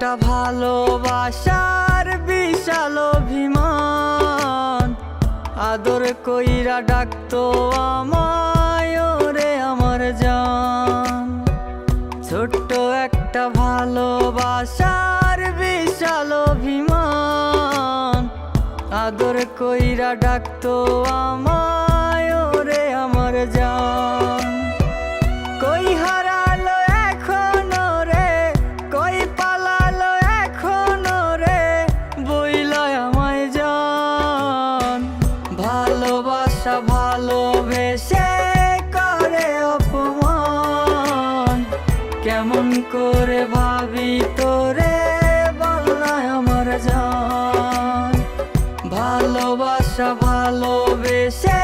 একটা ভালোবাসার বিশাল অভিমান, আদর কইরা ডাকতো আমায় ওরে আমার জান। ছোট্ট একটা ভালোবাসার বিশাল অভিমান, আদর কইরা ডাকতো আমায় ওরে আমার জান। কই হারালো এখনো রে, কই পালালো এখনো রে, বইলায় আমায় জান। ভালোবাসা ভালোবেসে করে অপমান, কেমন করে ভাবি তোরে বলনায় আমার জান। ভালোবাসা ভালোবেসে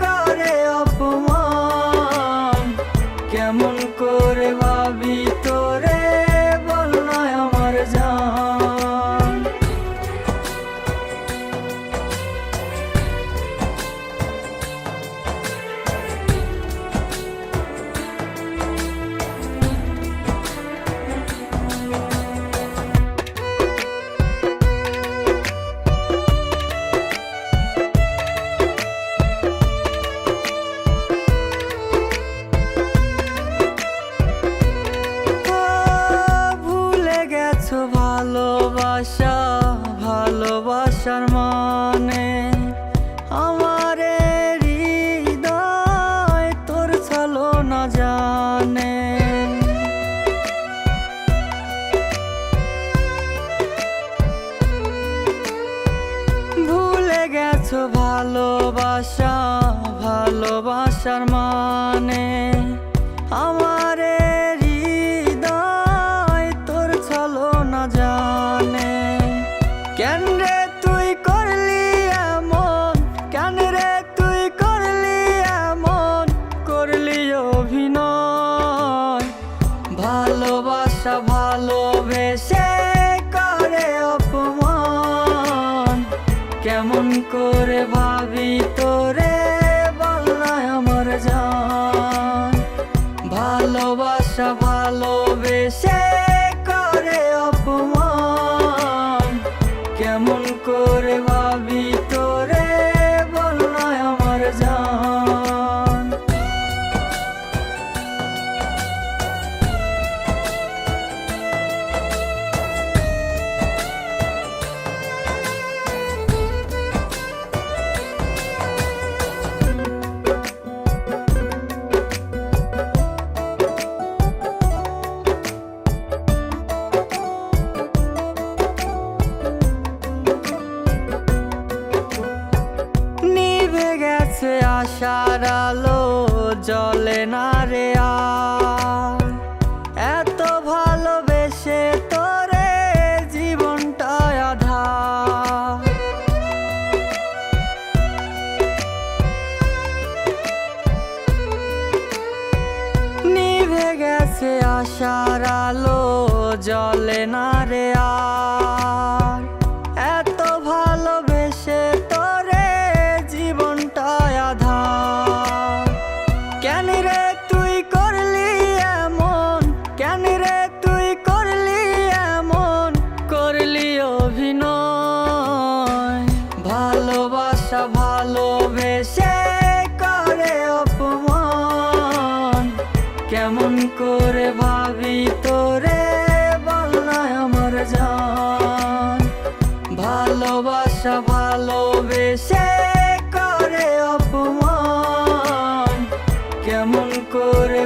করে অপমান, কেমন করে ভাবি তোরে বলনায় আমার জান। ভালোবাসা ভালোবাসার মানে, আমারে হৃদয় তোর ছলো না জানে। ভুলে গেছো ভালোবাসা ভালোবাসার মানে, আমারে জানে। কেন রে তুই করলি এমন, কেন রে তুই করলি এমন, করলি অভিনয়। ভালোবাসা ভালোবেসে করে অপমান, কেমন করে ভাবি তোরে বলনায় আমার জান। ভালোবাসা ভালোবেসে অপমান, কেমন করে ভাবি তোরে বলনায় আমার জান। আশার আলো জ্বলে না রে আর, এত ভালোবেসে তোরে জীবনটা আধার। নিভে গেছে আশার আলো জ্বলে না রে আর, এত ভালোবেসে তোরে জীবনটা আধার। কেন রে তুই করলি এমন, কেন রে তুই করলি এমন, করলি অভিনয়। ভালোবাসা ভালোবেসে করে অপমান, কেমন করে ভাবি তোরে বলনায় আমার জান। ভালোবাসা ভালোবেসে করে অপমান, কেমন করে